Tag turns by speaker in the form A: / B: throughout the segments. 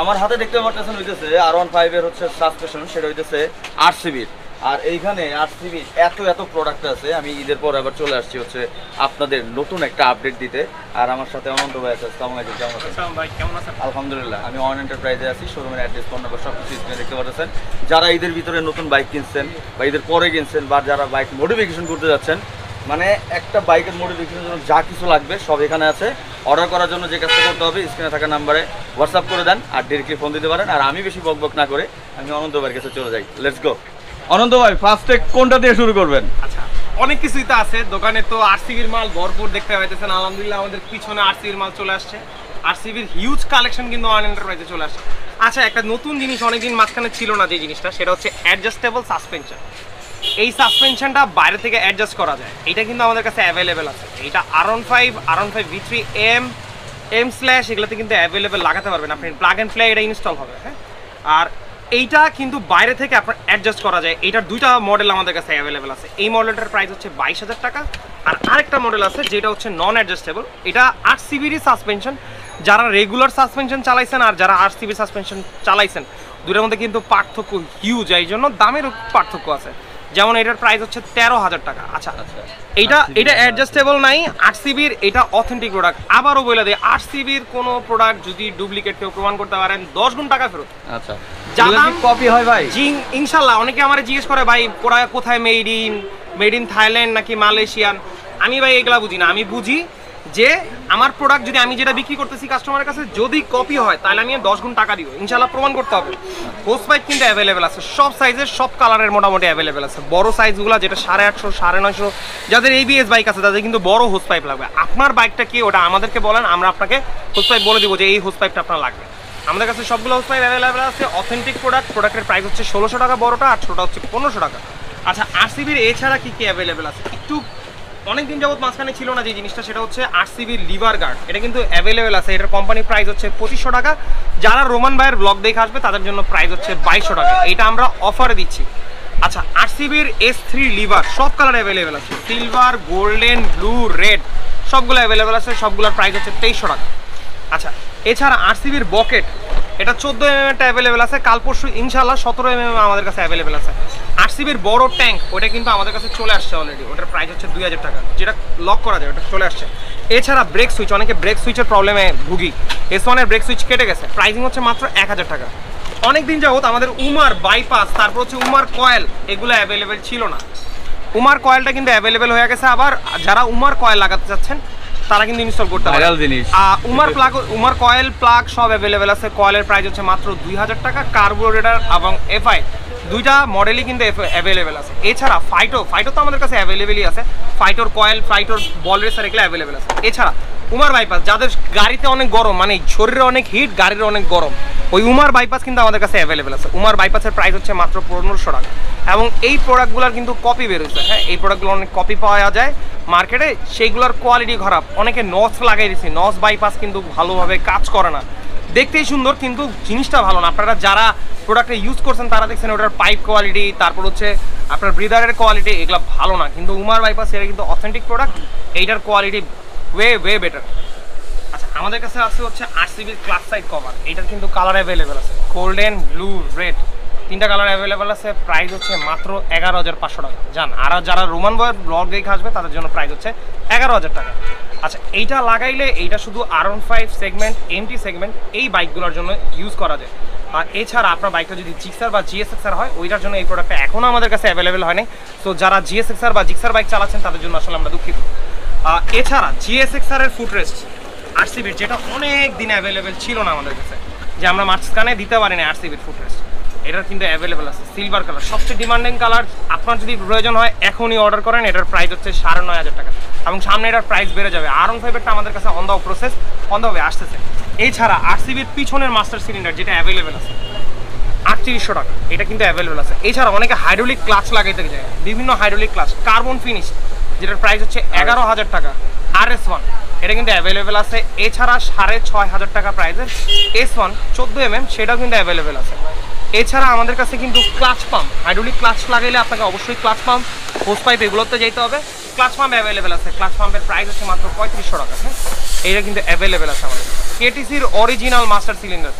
A: আমার হাতে দেখতে পারতেছেন হইতেছে R15 এর হচ্ছে সাসপেনশন, সেটা হইতেছে 8cb আর এইখানে 8cb এত প্রোডাক্ট আছে। আমি ঈদের পর আবার চলে আসছি হচ্ছে আপনাদের নতুন একটা আপডেট দিতে। আর আমার সাথে অনন্ত ভাই আছে। আসসালামু আলাইকুম, কেমন আছেন?
B: আসসালাম ভাই, কেমন আছেন?
A: আলহামদুলিল্লাহ, আমি অন এন্টারপ্রাইজে আছি। শোরুমের অ্যাড্রেস, ফোন নাম্বার সব কিছু স্ক্রিনে দেখতে পাচ্ছেন। যারা ঈদের ভিতরে নতুন বাইক কিনছেন বা ঈদের পরে কিনছেন বা যারা বাইক মডিফিকেশন করতে যাচ্ছেন, মানে একটা বাইকের মডিফিকেশনের জন্য যা কিছু লাগবে সব এখানে আছে। অর্ডার করার জন্য যে কাজটা করতে হবে স্ক্রিনে থাকা নাম্বারে হোয়াটসঅ্যাপ করে দেন আর ডিরেক্টলি ফোন দিতে পারেন। আর আমি বেশি বকবক না করে আমি অনন্ত ভাইয়ের কাছে চলে যাই। Let's go. অনন্ত ভাই, ফার্স্টে কোনটা দিয়ে শুরু করবেন?
B: আচ্ছা, অনেক কিছুই তো আছে দোকানে, তো আরসিবির মাল ভরপুর দেখতে পাইতেছেন। আলহামদুলিল্লাহ আমাদের পিছনে আরসিবির মাল চলে আসছে। আরসিবির হিউজ কালেকশন কিন্তু অন এন্টারপ্রাইজে চলে আসছে। আচ্ছা, একটা নতুন জিনিস অনেকদিন মাঝখানে ছিল না, যে জিনিসটা সেটা হচ্ছে অ্যাডজাস্টেবল সাসপেনশন। এই সাসপেনশনটা বাইরে থেকে অ্যাডজাস্ট করা যায়, এটা কিন্তু আমাদের কাছে অ্যাভেলেবেল আছে। এটা R15 V3 M স্ল্যাশ এগুলোতে কিন্তু অ্যাভেলেবেল লাগাতে পারবেন আপনি। প্লাগ অ্যান্ড প্লে এটা ইনস্টল হবে। হ্যাঁ, আর এইটা কিন্তু বাইরে থেকে আপনার অ্যাডজাস্ট করা যায়। এইটার দুইটা মডেল আমাদের কাছে অ্যাভেলেবেল আছে। এই মডেলটার প্রাইস হচ্ছে 22,000 টাকা। আর আরেকটা মডেল আছে যেটা হচ্ছে নন অ্যাডজাস্টেবল। এটা 8cb সাসপেনশন। যারা রেগুলার সাসপেনশন চালাইছেন আর যারা 8cb সাসপেনশন চালাইছেন, দুটোর মধ্যে কিন্তু পার্থক্য হিউজ। এই জন্য দামেরও পার্থক্য আছে। যেমন এটার প্রাইস হচ্ছে 13,000 টাকা। আচ্ছা, এটা অ্যাডজাস্টেবল নাই 8cbর, এটা অথেন্টিক প্রোডাক্ট। আবারও বলে দেয়, 8cbর কোনো প্রোডাক্ট যদি ডুপ্লিকেট কেউ প্রমাণ করতে পারেন 10 গুণ টাকা ফেরত।
A: আচ্ছা, কপি হয় ভাই?
B: জি ইনশাল্লাহ। অনেকে আমার জিজ্ঞেস করে ভাই কোথায় মেড ইন থাইল্যান্ড নাকি মালয়েশিয়ান। আমি ভাই এগুলা বুঝি না। আমি বুঝি যে আমার প্রোডাক্ট যদি আমি যেটা বিক্রি করতেছি কাস্টমারের কাছে যদি কপি হয় তাহলে আমি 10 গুণ টাকা দিব। ইনশাল্লাহ প্রমাণ করতে হবে। হোস বাইক কিন্তু অ্যাভেলেবেল আছে, সব সাইজের সব কালারের মোটামুটি অ্যাভেলেবেল আছে। বড় সাইজগুলো যেটা 850 950, যাদের ABS বাইক আছে তাদের কিন্তু বড় হোস পাইপ লাগবে। আপনার বাইকটা কি ওটা আমাদেরকে বলেন, আমরা আপনাকে হোস পাইপ বলে দিব যে এই হোস পাইপটা আপনার লাগবে। আমাদের কাছে সবগুলো হোস পাইপ অ্যাভেলেবেল আছে। অথেন্টিক প্রোডাক্টের প্রাইস হচ্ছে 1600 টাকা বড়টা, আর ছোটটা হচ্ছে 1500 টাকা। আচ্ছা, 8cbর এছাড়া কি অ্যাভেলেবেল আছে? একটু অনেকদিন যাবত মাঝখানে ছিল না যে জিনিসটা, সেটা হচ্ছে 8cbর লিভার গার্ড। এটা কিন্তু অ্যাভেলেবেল আছে। এটার কোম্পানি প্রাইস হচ্ছে 2500 টাকা। যারা রোমান ভাইয়ের ব্লগ দেখে আসবে তাদের জন্য প্রাইস হচ্ছে 2200 টাকা। এটা আমরা অফারে দিচ্ছি। আচ্ছা, 8cbর S3 লিভার সব কালার অ্যাভেলেবেল আছে। সিলভার, গোল্ডেন, ব্লু, রেড সবগুলো অ্যাভেলেবেল আছে। সবগুলোর প্রাইস হচ্ছে 2300 টাকা। আচ্ছা, এছাড়া 8cbর বকেট, এটা 14mm একটা অ্যাভেলেবেল আছে। কাল পরশু ইনশাল্লাহ 17mm আমাদের কাছে অ্যাভেলেবেল আছে। 8cbর বড় ট্যাঙ্ক, ওটা কিন্তু আমাদের কাছে চলে আসছে অলরেডি। ওটার প্রাইস হচ্ছে 2000 টাকা, যেটা লক করা যায়, ওটা চলে আসছে। এছাড়া ব্রেক সুইচ, অনেকে ব্রেক সুইচের প্রবলেমে ভুগি। S1 এর ব্রেক সুইচ কেটে গেছে, প্রাইসিং হচ্ছে মাত্র 1000 টাকা। অনেকদিন যাবত আমাদের উমার বাইপাস, তারপর হচ্ছে উমার কয়েল, এগুলো অ্যাভেলেবেল ছিল না। উমার কয়েলটা কিন্তু অ্যাভেলেবেল হয়ে গেছে। আবার যারা উমার কয়েল লাগাতে চাচ্ছেন তারা কিন্তু ইনস্টল করতে পারে। উমার কয়েল প্লাগ সব অ্যাভেলেবেল আছে। কয়েলের প্রাইস হচ্ছে মাত্র 2000 টাকা। কার্বোরেটর এবং FI দুইটা মডেলই কিন্তু অ্যাভেলেবেল আছে। এছাড়া ফাইটো তো আমাদের কাছে অ্যাভেলেবেলই আছে। ফাইটোর কয়েল, ফাইটোর বল রেসার এগুলো অ্যাভেলেবেল আছে। এছাড়া উমার বাইপাস, যাদের গাড়িতে অনেক গরম, মানে শরীরে অনেক হিট, গাড়ির অনেক গরম, ওই উমার বাইপাস কিন্তু আমাদের কাছে অ্যাভেলেবেল আছে। উমার বাইপাসের প্রাইস হচ্ছে মাত্র 1500 টাকা। এবং এই প্রোডাক্টগুলোর কিন্তু কপি বেরোচ্ছে। হ্যাঁ, এই প্রোডাক্টগুলো অনেক কপি পাওয়া যায় মার্কেটে, সেইগুলোর কোয়ালিটি খারাপ। অনেকে নস লাগাই দিচ্ছে, নস বাইপাস কিন্তু ভালোভাবে কাজ করে না। দেখতেই সুন্দর কিন্তু জিনিসটা ভালো না। আপনারা যারা প্রোডাক্টটা ইউজ করছেন তারা দেখছেন ওটার পাইপ কোয়ালিটি, তারপর হচ্ছে আপনার ব্রিদারের কোয়ালিটি, এগুলো ভালো না। কিন্তু উমার বাইপাস এটা কিন্তু অথেন্টিক প্রোডাক্ট, এইটার কোয়ালিটি ওয়ে বেটার। আচ্ছা, আমাদের কাছে আছে হচ্ছে 8cbর ক্লাস সাইড কভার। এটার কিন্তু কালার অ্যাভেলেবেল আছে, গোল্ডেন, ব্লু, রেড, তিনটা কালার অ্যাভেলেবেল আছে। প্রাইস হচ্ছে মাত্র 11,500 টাকা। জান, আর যারা রোমান বয়ের ব্লগ দেখে আসবে তাদের জন্য প্রাইস হচ্ছে 11,000 টাকা। আচ্ছা, এইটা লাগাইলে এইটা শুধু R15 সেগমেন্ট, MT সেগমেন্ট এই বাইকগুলোর জন্য ইউজ করা যায়। আর এছাড়া আপনার বাইকটা যদি জিক্সার বা GSXR হয়, ওইটার জন্য এই প্রোডাক্টটা এখনও আমাদের কাছে অ্যাভেলেবেল হয় নাই। তো যারা GSXR বা জিক্সার বাইক চালাচ্ছেন তাদের জন্য আসলে আমরা দুঃখিত। এছাড়া GSXR এর ফুটরেস্ট 8cbর, যেটা অনেক দিন অ্যাভেলেবেল ছিল না আমাদের কাছে, যে আমরা মাঝখানে দিতে পারি না 8cbর ফুটরেস্ট, এটার কিন্তু অ্যাভেলেবেল আছে। সিলভার কালার সবচেয়ে ডিমান্ডিং কালার। আপনার যদি প্রয়োজন হয় এখনই অর্ডার করেন। এটার প্রাইস হচ্ছে 9,500 টাকা এবং সামনে এটার প্রাইস বেড়ে যাবে। R15 আমাদের কাছে on the process, on the way আসতেছে। এছাড়া 8cbর পিছনের মাস্টার সিলিন্ডার যেটা অ্যাভেলেবেল আছে 3800 টাকা, এটা কিন্তু অ্যাভেলেবেল আছে। এছাড়া অনেকে হাইড্রোলিক ক্লাচ লাগাইতে যায়, বিভিন্ন হাইড্রোলিক ক্লাচ কার্বন ফিনিশ, যেটার প্রাইস হচ্ছে 11,000 টাকা। RS1 এটা কিন্তু অ্যাভেলেবেল আছে। এছাড়া 6500 টাকা প্রাইসের S1 14mm সেটাও কিন্তু অ্যাভেলেবেল আছে। এছাড়া আমাদের কাছে কিন্তু ক্লাচ পাম্প, হাইড্রোলিক ক্লাচ লাগাইলে আপনাকে অবশ্যই ক্লাচ পাম্প, হোস পাইপ এগুলোতে যেতে হবে। ক্লাচ পাম্প অ্যাভেলেবেল আছে। ক্লাচ পাম্পের প্রাইস হচ্ছে মাত্র 3500 টাকা। হ্যাঁ, এটা কিন্তু অ্যাভেলেবেল আছে আমাদের। কেটিসির অরিজিনাল মাস্টার সিলিন্ডার,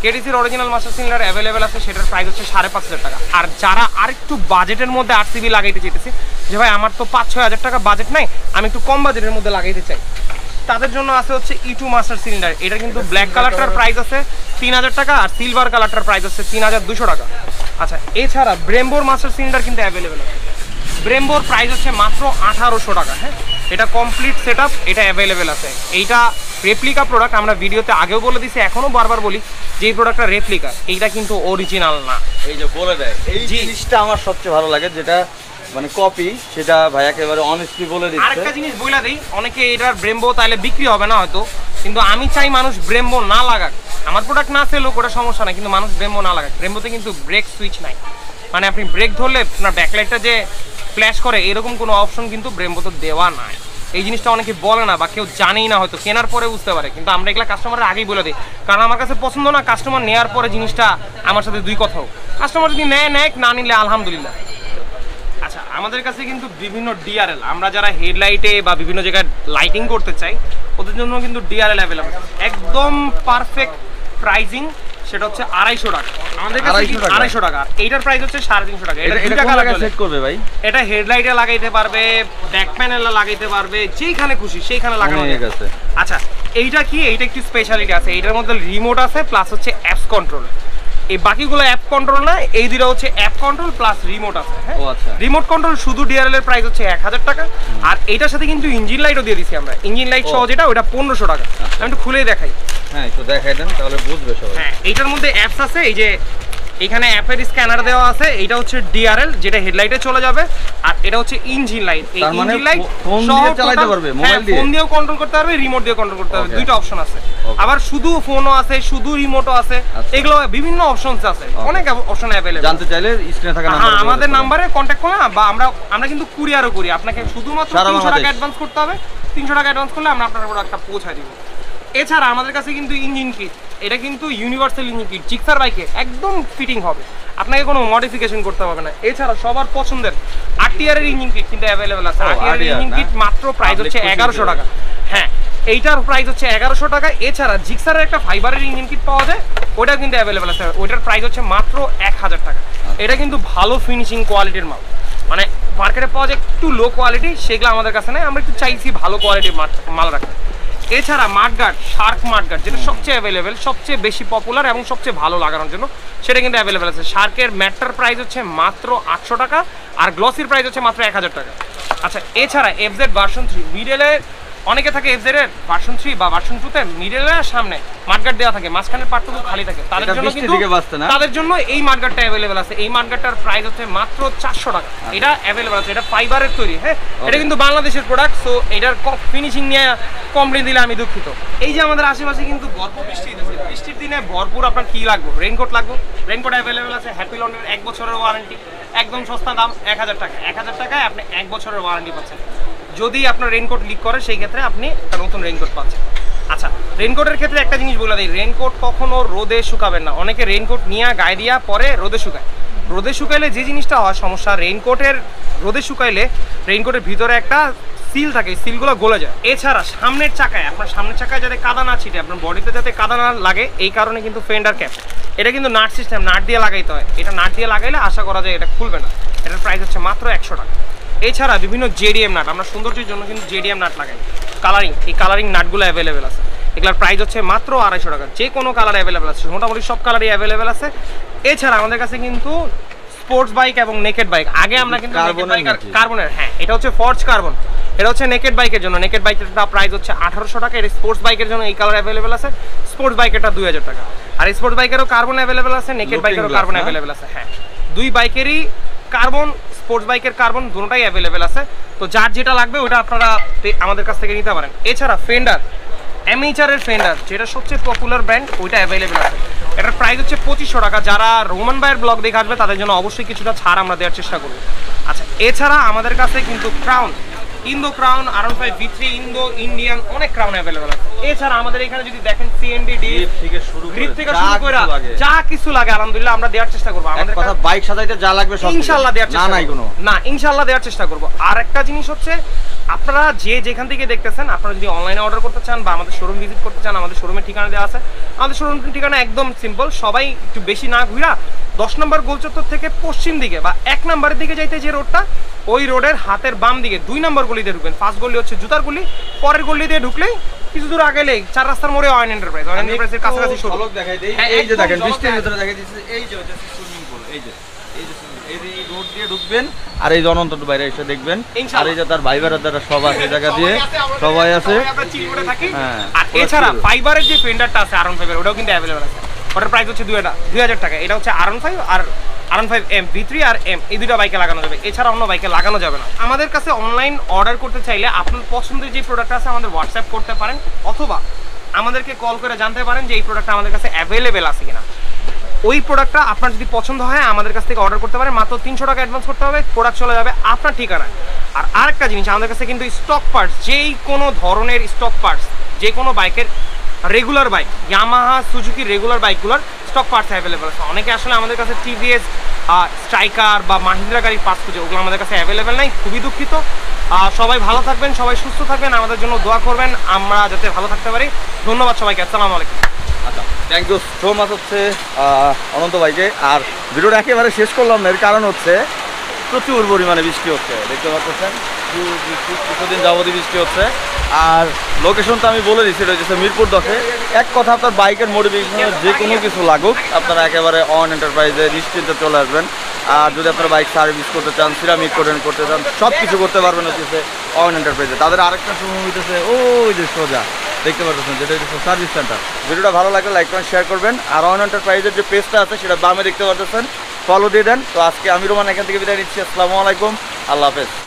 B: কেটিসির অরিজিনাল মাস্টার সিলিন্ডার অ্যাভেলেবেল আছে, সেটার প্রাইস হচ্ছে 5,500 টাকা। আর যারা আরেকটু বাজেটের মধ্যে 8 সিবি লাগাইতে চাইতেছে, যে ভাই আমার তো 5-6 হাজার টাকা বাজেট নাই, আমি একটু কম বাজেটের মধ্যে লাগাইতে চাই, তাদের জন্য আছে হচ্ছে E2 মাস্টার সিলিন্ডার। এটা কিন্তু ব্ল্যাক কালারটার প্রাইস আছে 3,000 টাকা, আর সিলভার কালারটার প্রাইস আছে 3,200 টাকা। আচ্ছা, এছাড়া ব্রেম্বোর মাস্টার সিলিন্ডার কিন্তু অ্যাভেলেবেল আছে। ব্রেম্বোর প্রাইস হচ্ছে মাত্র 1800 টাকা। হ্যাঁ, এটা কমপ্লিট সেট আপ, এটা অ্যাভেলেবেল আছে। এইটা রেপ্লিকা প্রোডাক্ট, আমরা ভিডিওতে আগেও বলে দিছি, এখনও বারবার বলি যে এই প্রোডাক্টটা রেপ্লিকা, এইটা কিন্তু অরিজিনাল না।
A: এই যে বলে দেয়, এই জিনিসটা আমার সবচেয়ে ভালো লাগে, যেটা মানে কপি, সেটা ভাই একেবারে অনেস্টলি বলে দিচ্ছে।
B: আরেকটা জিনিস বইলা দিই, অনেকে এটার ব্রেম্বো তাহলে বিক্রি হবে না হয়তো, কিন্তু আমি চাই মানুষ ব্রেম্বো না লাগাক। আমার প্রোডাক্ট না সেল হোক, ওটা সমস্যা নাই, কিন্তু মানুষ ব্রেম্বো না লাগাক। ব্রেম্বোতে কিন্তু ব্রেক সুইচ নাই, মানে আপনি ব্রেক ধরলে আপনার ব্যাকলাইটটা যে ফ্ল্যাশ করে এরকম কোনো অপশন কিন্তু ব্রেম্বোতে দেওয়া নাই। এই জিনিসটা অনেকে বলে না বা কেউ জানেই না, হয়তো কেনার পরে বুঝতে পারে, কিন্তু আমরা এগুলো কাস্টমারের আগেই বলে দিই, কারণ আমার কাছে পছন্দ না কাস্টমার নেওয়ার পরে জিনিসটা আমার সাথে দুই কথা হোক। কাস্টমার যদি নেয়, না নিলে আলহামদুলিল্লাহ। আচ্ছা, আমাদের কাছে কিন্তু বিভিন্ন ডিআরএল, আমরা যারা হেডলাইটে বা বিভিন্ন জায়গায় লাইটিং করতে চাই, ওদের জন্য কিন্তু ডিআরএল অ্যাভেলেবল, একদম পারফেক্ট প্রাইজিং, সেটা হচ্ছে 250 টাকা। আমাদের কাছে 250 টাকা, এইটার প্রাইস হচ্ছে 350 টাকা। এটা দুই টাকা লাগে
A: সেট করবে ভাই,
B: এটা হেডলাইটে লাগাইতে পারবে, ব্যাক প্যানেলে লাগাইতে পারবে, যেখানে খুশি সেইখানে লাগানো যাবে। আচ্ছা, এইটা কি, এইটা একটু স্পেশালিটি আছে, এইটার মধ্যে রিমোট আছে প্লাস হচ্ছে অ্যাপস কন্ট্রোল। এই বাকিগুলো অ্যাপ কন্ট্রোল না, এই দুটো হচ্ছে অ্যাপ কন্ট্রোল প্লাস রিমোট আছে। হ্যাঁ, রিমোট কন্ট্রোল শুধু ডিআরএল এর প্রাইস হচ্ছে 1000 টাকা। আর এটার সাথে কিন্তু ইঞ্জিন লাইটও দিয়ে দিছি আমরা, ইঞ্জিন লাইট সহ যেটা, ওটা 1500 টাকা। আমি একটু খুলেই দেখাই।
A: হ্যাঁ, একটু দেখাই দেন তাহলে বুঝবে সবাই।
B: হ্যাঁ, এইটার মধ্যে অ্যাপস আছে, এই যে এখানে অ্যাপের স্ক্যানার দেওয়া আছে। এটা হচ্ছে ডিআরএল, যেটা হেডলাইটে চলে যাবে, আর এটা হচ্ছে ইঞ্জিন লাইট। এই ইঞ্জিন লাইট
A: ফোন দিয়ে চালাতে পারবে, মোবাইল দিয়ে,
B: ফোন দিয়েও কন্ট্রোল করতে পারবে, রিমোট দিয়ে কন্ট্রোল করতে পারবে, দুইটা অপশন আছে। আবার শুধু ফোনও আছে, শুধু রিমোটও আছে, এগুলো বিভিন্ন অপশনস আছে, অনেক অপশন অ্যাভেলেবল।
A: জানতে চাইলে স্ক্রিনে থাকা
B: নাম্বারে আমাদের নম্বরে কন্টাক্ট করুন, বা আমরা কিন্তু কুরিয়ারও করি। আপনাকে শুধুমাত্র 300 টাকা অ্যাডভান্স করতে হবে, 300 টাকা অ্যাডভান্স করলে আমরা আপনার প্রোডাক্টটা পৌঁছায় দিব। এছাড়া আমাদের কাছে কিন্তু ইঞ্জিন কিট, এটা কিন্তু ইউনিভার্সাল ইঞ্জিন কিট, জিক্সার বাইকে একদম ফিটিং হবে, আপনাকে কোনো মডিফিকেশন করতে হবে না। এছাড়া সবার পছন্দের আরটিআর এর ইঞ্জিন কিট কিন্তু অ্যাভেলেবল আছে। আরটিআর এর ইঞ্জিন কিট মাত্র প্রাইস হচ্ছে 1100 টাকা। হ্যাঁ, এইটার প্রাইস হচ্ছে 1100 টাকা। এছাড়া জিক্সারের একটা ফাইবারের ইঞ্জিন কিট পাওয়া যায়, ওটা কিন্তু অ্যাভেলেবল আছে, ওইটার প্রাইস হচ্ছে মাত্র 1000 টাকা। এটা কিন্তু ভালো ফিনিশিং কোয়ালিটির মাল, মানে মার্কেটে পাওয়া যায় একটু লো কোয়ালিটি, সেগুলো আমাদের কাছে নেই, আমরা একটু চাইছি ভালো কোয়ালিটির মাল রাখতে। এছাড়া মাডগার্ড, শার্ক মাডগার্ড, যেটা সবচেয়ে অ্যাভেলেবেল, সবচেয়ে বেশি পপুলার এবং সবচেয়ে ভালো লাগানোর জন্য, সেটা কিন্তু অ্যাভেলেবেল আছে। শার্কের ম্যাটটার প্রাইস হচ্ছে মাত্র 800 টাকা, আর গ্লসির প্রাইস হচ্ছে মাত্র 1000 টাকা। আচ্ছা, এছাড়া এফজেড ভার্সন 3 মিডলে অনেকে থাকে, এফজেড এর ভার্সন 3 বা ভার্সন 2 তে মিডলের সামনে মাডগার্ড দেওয়া থাকে, মাঝখানের পার্টটুকু খালি থাকে, তাদের জন্য কিন্তু তাদের জন্য এই মাডগার্ডটা অ্যাভেলেবেল আছে। এই মাডগার্ডটার প্রাইস হচ্ছে মাত্র 400 টাকা। এটা অ্যাভেলেবেল আছে, এটা ফাইবারের তৈরি। হ্যাঁ, এটা কিন্তু বাংলাদেশের প্রোডাক্ট, সো এটার ফিনিশিং নিয়ে কমপ্লেন দিলে আমি দুঃখিত। এই যে আমাদের আশেপাশে কিন্তু ভরপুর বৃষ্টি হচ্ছে, বৃষ্টির দিনে ভরপুর আপনার কি লাগবে, রেইনকোট লাগবে, রেইনকোট অ্যাভেলেবেল আছে। হ্যাপি লন্ডের 1 বছরের ওয়ারেন্টি, একদম সস্তা দাম, 1000 টাকা। 1000 টাকায় আপনি 1 বছরের ওয়ারেন্টি পাচ্ছেন। যদি আপনার রেইনকোট লিক করে, সেই ক্ষেত্রে আপনি একটা নতুন রেইনকোট পাচ্ছেন। আচ্ছা, রেইনকোটের ক্ষেত্রে একটা জিনিস বলে দিই, রেইনকোট কখনো রোদে শুকাবেন না। অনেকে রেইনকোট নিয়ে গায়ে দিয়া পরে রোদে শুকায়। রোদে শুকাইলে যে জিনিসটা হয় সমস্যা, রেইনকোটের রোদে শুকাইলে রেইনকোটের ভিতরে একটা সিল থাকে, সিলগুলো গলে যায়। এছাড়া সামনের চাকায়, আপনার সামনের চাকায় যাতে কাদা না ছিটে, আপনার বডিতে যাতে কাদা না লাগে, এই কারণে কিন্তু ফেন্ডার ক্যাপ, এটা কিন্তু নাট সিস্টেম, নাট দিয়ে লাগাইতে হয়। এটা নাট দিয়ে লাগাইলে আশা করা যায় এটা খুলবে না। এটার প্রাইস হচ্ছে মাত্র 100 টাকা। এছাড়া বিভিন্ন জেডিএম নাট, আমরা সৌন্দর্যের জন্য কিন্তু জেডিএম নাট লাগাই, কালারিং, এই কালারিং নাটগুলো অ্যাভেলেবেল আছে। এগুলোর প্রাইস হচ্ছে মাত্র 250 টাকা। যে কোনো কালার অ্যাভেলেবেল আছে, মোটামুটি সব কালারই অ্যাভেলেবেল আছে। এছাড়া আমাদের কাছে কিন্তু স্পোর্টস বাইক এবং নেকেড বাইক, আগে আমরা কিন্তু কার্বনের, হ্যাঁ, এটা হচ্ছে ফর্জ কার্বন, এটা হচ্ছে নেকেড বাইকের জন্য। নেকেড বাইকের প্রাইস হচ্ছে 1800 টাকা। এর স্পোর্টস বাইকের জন্য এই কালার অ্যাভেলেবেল আছে, স্পোর্টস বাইকেরটা 2000 টাকা। আর স্পোর্টস বাইকেরও কার্বন অ্যাভেলেবেল আছে, নেকেড বাইকেরও কার্বন অ্যাভেলেবেল আছে। হ্যাঁ, দুই বাইকেরই কার্বন, স্পোর্টস বাইকের কার্বন, দুটোটাই অ্যাভেলেবেল আছে। তো যার যেটা লাগবে ওটা আপনারা আমাদের কাছ থেকে নিতে পারেন। এছাড়া ফেন্ডার, এমএইচআরের ফেন্ডার, যেটা সবচেয়ে পপুলার ব্র্যান্ড, ওইটা অ্যাভেলেবেল আছে। এটার প্রাইস হচ্ছে 2500 টাকা। যারা রোমান ভাইয়ের ব্লগ দেখে আসবে তাদের জন্য অবশ্যই কিছুটা ছাড় আমরা দেওয়ার চেষ্টা করব। আচ্ছা, এছাড়া আমাদের কাছে কিন্তু crown, Indo crown, R15 V3, Indo Indian অনেক ক্রাউন অ্যাভেলেবল আছে। এছাড়া আমাদের এখানে যদি দেখেন CND
A: ডিপ থেকে শুরু করে
B: যা কিছু লাগে আলহামদুলিল্লাহ আমরা দেওয়ার চেষ্টা করব। আমাদের
A: কথা বাইক সাজাইতে যা লাগবে সব
B: ইনশাআল্লাহ দেওয়ার চেষ্টা
A: নাই কোনো
B: না, ইনশাআল্লাহ দেওয়ার চেষ্টা করব। আর একটা জিনিস হচ্ছে আপনারা যেখান থেকে দেখতেছেন, আপনারা যদি অনলাইনে অর্ডার করতে চান বা আমাদের শোরুম ভিজিট করতে চান, আমাদের শোরুমের ঠিকানা দেওয়া আছে। আমাদের শোরুমের ঠিকানা একদম সিম্পল, সবাই একটু বেশি না ঘুরা 10 নম্বর গোলচত্বর থেকে পশ্চিম দিকে বা 1 নম্বরের দিকে যাইতে যে রোডটা, ওই রোডের হাতের বাম দিকে 2 নম্বর গলিতে ঢুকবেন। ফার্স্ট গলি হচ্ছে জুতার গলি, পরের গলি দিয়ে ঢুকলেই কিছু দূর আগে গেলেই 4 রাস্তার মোড়ে অয়েন এন্টারপ্রাইজ। অয়েন এন্টারপ্রাইজের কাছাকাছি শোরুম
A: দেখাই দেই। এই যে দেখেন বৃষ্টির ভিতরে দেখাই দিচ্ছে, এই যে হচ্ছে সুইমিং পুল, এই যে এই রোড দিয়ে ঢুকবেন আর এই অনন্ত বাইরে এসে দেখবেন। আর এই যে তার ভাই বেড়াদাররা সব আছে এই জায়গা দিয়ে, সবাই আছে।
B: হ্যাঁ, আর এছাড়া ফাইবারের যে ফেন্ডারটা আছে R15 এর, ওটাও কিন্তু অ্যাভেলেবল আছে। ওটার প্রাইস হচ্ছে 2000 টাকা। এটা হচ্ছে R15 আর R15 M V3 আর M, এই দুটো বাইকে লাগানো যাবে, এছাড়া অন্য বাইকে লাগানো যাবে না। আমাদের কাছে অনলাইন অর্ডার করতে চাইলে আপনার পছন্দের যে প্রোডাক্ট আছে আমাদের হোয়াটসঅ্যাপ করতে পারেন, অথবা আমাদেরকে কল করে জানতে পারেন যে এই প্রোডাক্টটা আমাদের কাছে অ্যাভেলেবেল আছে কিনা। ওই প্রোডাক্টটা আপনার যদি পছন্দ হয় আমাদের কাছ থেকে অর্ডার করতে পারেন। মাত্র 300 টাকা অ্যাডভান্স করতে হবে, প্রোডাক্ট চলে যাবে আপনার ঠিকানায়। আর আরেকটা জিনিস, আমাদের কাছে কিন্তু স্টক পার্টস, যেই কোনো ধরনের স্টক পার্টস, যে কোনো বাইকের regular bike, Yamaha Suzuki regular বাইকগুলোর স্টক পার্টস অ্যাভেলেবেল আছে। অনেকে আসলে আমাদের কাছে TVS স্ট্রাইকার বা মাহিন্দ্রা গাড়ির পার্টস খুঁজে, ওগুলো আমাদের কাছে অ্যাভেলেবেল নাই, খুবই দুঃখিত। সবাই ভালো থাকবেন, সবাই সুস্থ থাকবেন, আমাদের জন্য দোয়া করবেন আমরা যাতে ভালো থাকতে পারি। ধন্যবাদ সবাইকে, আসসালামু আলাইকুম।
A: আচ্ছা, থ্যাংক ইউ সো মাচ হচ্ছে অনন্ত ভাইকে। আর ভিডিওটা একেবারে শেষ করলাম না, এর কারণ হচ্ছে প্রচুর পরিমাণে বৃষ্টি হচ্ছে, দেখতে পাচ্ছেন কিছুদিন যাবতীয় বৃষ্টি হচ্ছে। আর লোকেশন তো আমি বলে দিচ্ছি, এটা হচ্ছে মিরপুর 10-এ। এক কথা, আপনার বাইকের মোটিভেশনের যে কোনো কিছু লাগুক, আপনারা একেবারে অন এন্টারপ্রাইজে নিশ্চিন্তে চলে আসবেন। আর যদি আপনারা বাইক সার্ভিস করতে চান, সিরামিক করতে চান, সব কিছু করতে পারবেন হচ্ছে অন এন্টারপ্রাইজে। তাদের আরেকটা সময় হইতেছে ওই যে সোজা দেখতে পাচ্ছেন, যেটা হচ্ছে সার্ভিস সেন্টার। ভিডিওটা ভালো লাগলে লাইক করেন, শেয়ার করবেন। আর অন এন্টারপ্রাইজের যে পেজটা আছে সেটা বামে দেখতে পাচ্ছেন, ফলো দিয়ে দেন। তো আজকে আমি রোমান এখান থেকে বিদায় নিচ্ছি। আসসালামু আলাইকুম, আল্লাহ হাফেজ।